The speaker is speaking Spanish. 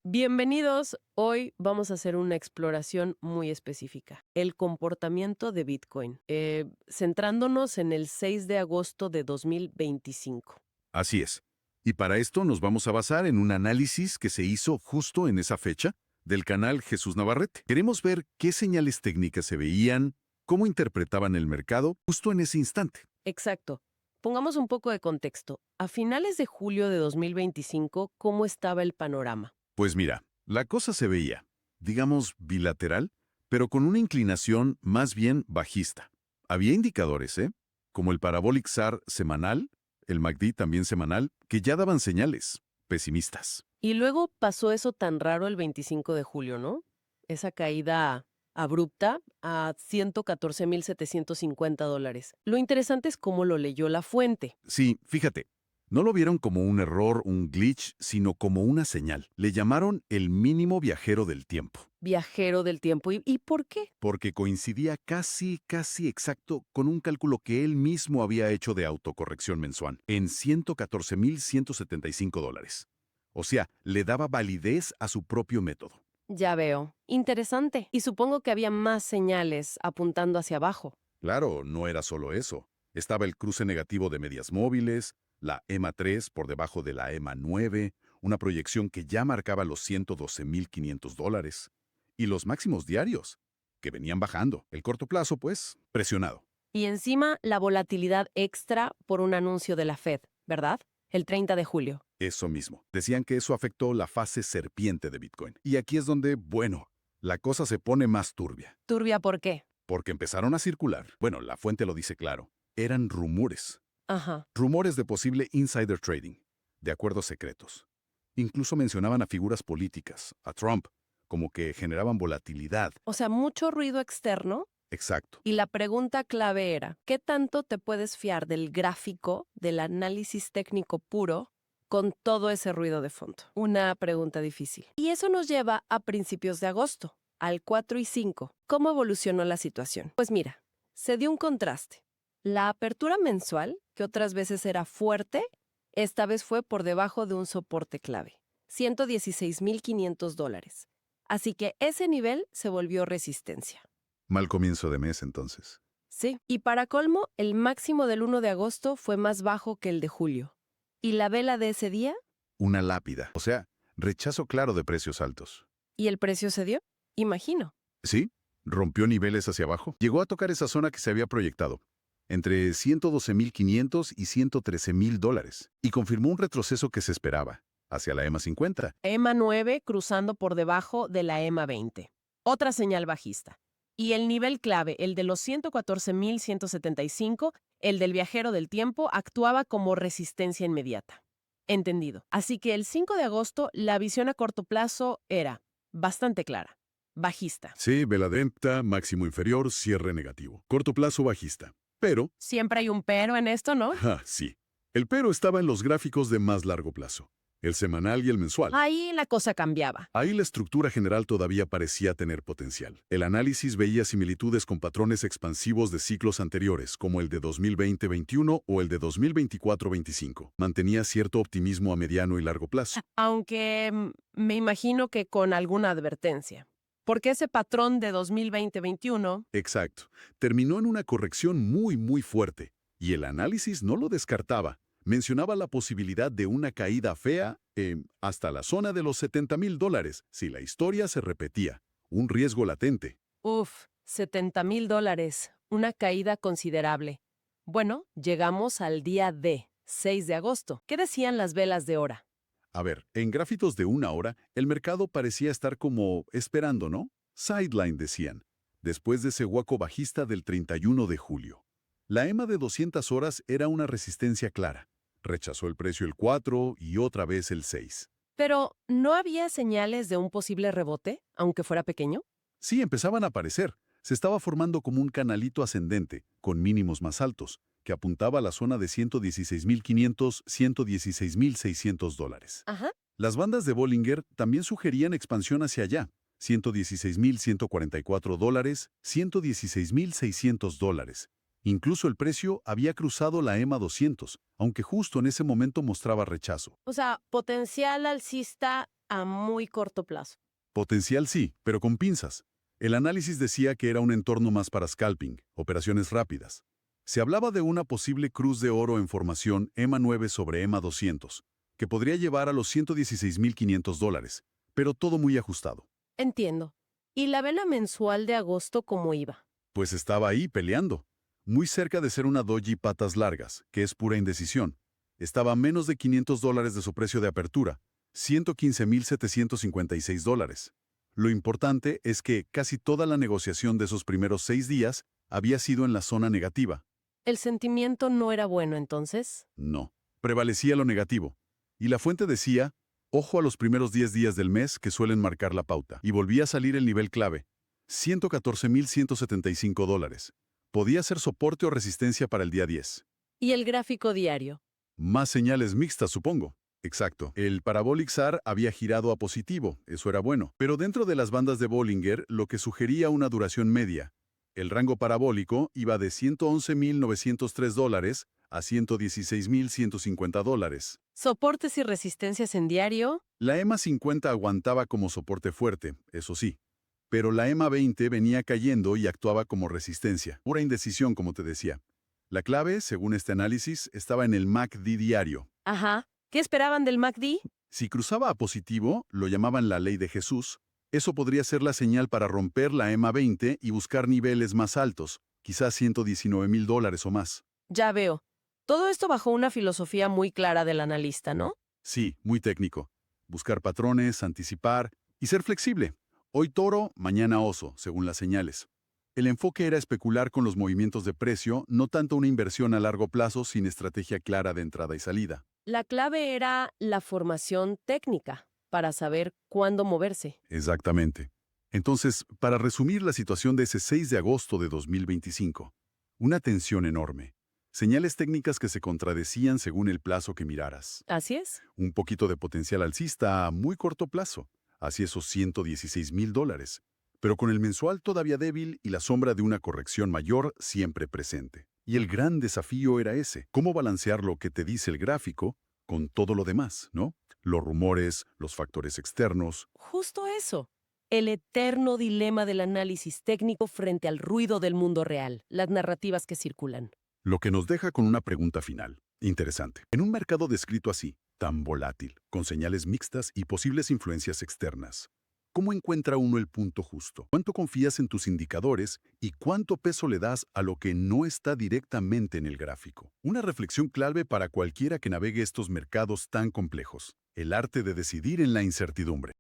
Bienvenidos. Hoy vamos a hacer una exploración muy específica, el comportamiento de Bitcoin, centrándonos en el 6 de agosto de 2025. Así es. Y para esto nos vamos a basar en un análisis que se hizo justo en esa fecha del canal Jesús Navarrete. Queremos ver qué señales técnicas se veían, cómo interpretaban el mercado justo en ese instante. Exacto. Pongamos un poco de contexto. A finales de julio de 2025, ¿cómo estaba el panorama? Pues mira, la cosa se veía, digamos, bilateral, pero con una inclinación más bien bajista. Había indicadores, como el Parabolic SAR semanal, el MACD también semanal, que ya daban señales pesimistas. Y luego pasó eso tan raro el 25 de julio, ¿no? Esa caída abrupta a $114,750. Lo interesante es cómo lo leyó la fuente. Sí, fíjate, no lo vieron como un error, un glitch, sino como una señal. Le llamaron el mínimo viajero del tiempo, Viajero del tiempo. ¿Y por qué? porque coincidía casi exacto con un cálculo que él mismo había hecho de autocorrección mensual, en $114,175. O sea, le daba validez a su propio método. Ya veo. Interesante. Y supongo que había más señales apuntando hacia abajo. Claro, no era solo eso. Estaba el cruce negativo de medias móviles, la EMA 3 por debajo de la EMA 9, una proyección que ya marcaba los $112,500, y los máximos diarios, que venían bajando. El corto plazo, pues, presionado. Y encima la volatilidad extra por un anuncio de la Fed, ¿verdad? El 30 de julio. Eso mismo. Decían que eso afectó la fase serpiente de Bitcoin. Y aquí es donde, bueno, la cosa se pone más turbia. ¿Turbia por qué? Porque empezaron a circular. Bueno, la fuente lo dice claro. Eran rumores. Ajá. Rumores de posible insider trading, de acuerdos secretos. Incluso mencionaban a figuras políticas, a Trump, como que generaban volatilidad. O sea, mucho ruido externo. Exacto. Y la pregunta clave era, ¿qué tanto te puedes fiar del gráfico, del análisis técnico puro, con todo ese ruido de fondo? Una pregunta difícil. Y eso nos lleva a principios de agosto, al 4 y 5. ¿Cómo evolucionó la situación? Pues mira, se dio un contraste. La apertura mensual, que otras veces era fuerte, esta vez fue por debajo de un soporte clave, $116,500. Así que ese nivel se volvió resistencia. Mal comienzo de mes entonces. Sí, y para colmo, el máximo del 1 de agosto fue más bajo que el de julio. ¿Y la vela de ese día? Una lápida, o sea, rechazo claro de precios altos. ¿Y el precio se dio? Imagino. Sí, rompió niveles hacia abajo. Llegó a tocar esa zona que se había proyectado, entre $112,500 y $113,000, y confirmó un retroceso que se esperaba, hacia la EMA 50. EMA 9 cruzando por debajo de la EMA 20. Otra señal bajista. Y el nivel clave, el de los 114,175, el del viajero del tiempo, actuaba como resistencia inmediata. Entendido. Así que el 5 de agosto, la visión a corto plazo era bastante clara. Bajista. Sí, vela lenta, máximo inferior, cierre negativo. Corto plazo bajista. Pero, Siempre hay un pero en esto, ¿no? sí, el pero estaba en los gráficos de más largo plazo, el semanal y el mensual. Ahí la cosa cambiaba. Ahí la estructura general todavía parecía tener potencial. El análisis veía similitudes con patrones expansivos de ciclos anteriores, como el de 2020-21 o el de 2024-25. Mantenía cierto optimismo a mediano y largo plazo. Aunque me imagino que con alguna advertencia. Porque ese patrón de 2020-21, Exacto. Terminó en una corrección muy fuerte, y el análisis no lo descartaba. Mencionaba la posibilidad de una caída fea hasta la zona de los $70,000 si la historia se repetía. Un riesgo latente. $70,000, una caída considerable. Bueno, llegamos al día D, 6 de agosto. ¿Qué decían las velas de hora? A ver, en gráficos de una hora, el mercado parecía estar como esperando, ¿no? Sideline, decían, después de ese huaco bajista del 31 de julio. La EMA de 200 horas era una resistencia clara. Rechazó el precio el 4 y otra vez el 6. Pero, ¿no había señales de un posible rebote, aunque fuera pequeño? Sí, empezaban a aparecer. Se estaba formando como un canalito ascendente, con mínimos más altos, que apuntaba a la zona de $116,500, $116,600. Ajá. Las bandas de Bollinger también sugerían expansión hacia allá, $116,144, $116,600. Incluso el precio había cruzado la EMA 200, aunque justo en ese momento mostraba rechazo. O sea, potencial alcista a muy corto plazo. Potencial sí, pero con pinzas. El análisis decía que era un entorno más para scalping, operaciones rápidas. Se hablaba de una posible cruz de oro en formación EMA 9 sobre EMA 200, que podría llevar a los $116.500, pero todo muy ajustado. Entiendo. ¿Y la vela mensual de agosto cómo iba? Pues estaba ahí peleando, muy cerca de ser una doji patas largas, que es pura indecisión. Estaba a menos de $500 de su precio de apertura, $115.756. Lo importante es que casi toda la negociación de esos primeros 6 días había sido en la zona negativa. ¿El sentimiento no era bueno entonces? No, prevalecía lo negativo. Y la fuente decía, ojo a los primeros 10 días del mes que suelen marcar la pauta. Y volvía a salir el nivel clave, $114.175. Podía ser soporte o resistencia para el día 10. ¿Y el gráfico diario? Más señales mixtas, supongo. Exacto. El Parabolic SAR había girado a positivo, eso era bueno. Pero dentro de las bandas de Bollinger, lo que sugería una duración media. El rango parabólico iba de $111.903 a $116.150. ¿Soportes y resistencias en diario? La EMA 50 aguantaba como soporte fuerte, eso sí. Pero la EMA 20 venía cayendo y actuaba como resistencia. Pura indecisión, como te decía. La clave, según este análisis, estaba en el MACD diario. Ajá. ¿Qué esperaban del MACD? Si cruzaba a positivo, lo llamaban la ley de Jesús, eso podría ser la señal para romper la EMA 20 y buscar niveles más altos, quizás $119.000 o más. Ya veo. Todo esto bajo una filosofía muy clara del analista, ¿no? Sí, muy técnico. Buscar patrones, anticipar y ser flexible. Hoy toro, mañana oso, según las señales. El enfoque era especular con los movimientos de precio, no tanto una inversión a largo plazo sin estrategia clara de entrada y salida. La clave era la formación técnica para saber cuándo moverse. Exactamente. Entonces, para resumir la situación de ese 6 de agosto de 2025, una tensión enorme. Señales técnicas que se contradecían según el plazo que miraras. Así es. Un poquito de potencial alcista a muy corto plazo, hacia esos $116.000, pero con el mensual todavía débil y la sombra de una corrección mayor siempre presente. Y el gran desafío era ese, cómo balancear lo que te dice el gráfico con todo lo demás, ¿no? Los rumores, los factores externos. Justo eso. El eterno dilema del análisis técnico frente al ruido del mundo real, las narrativas que circulan. Lo que nos deja con una pregunta final. Interesante. En un mercado descrito así, tan volátil, con señales mixtas y posibles influencias externas, ¿cómo encuentra uno el punto justo? ¿Cuánto confías en tus indicadores y cuánto peso le das a lo que no está directamente en el gráfico? Una reflexión clave para cualquiera que navegue estos mercados tan complejos. El arte de decidir en la incertidumbre.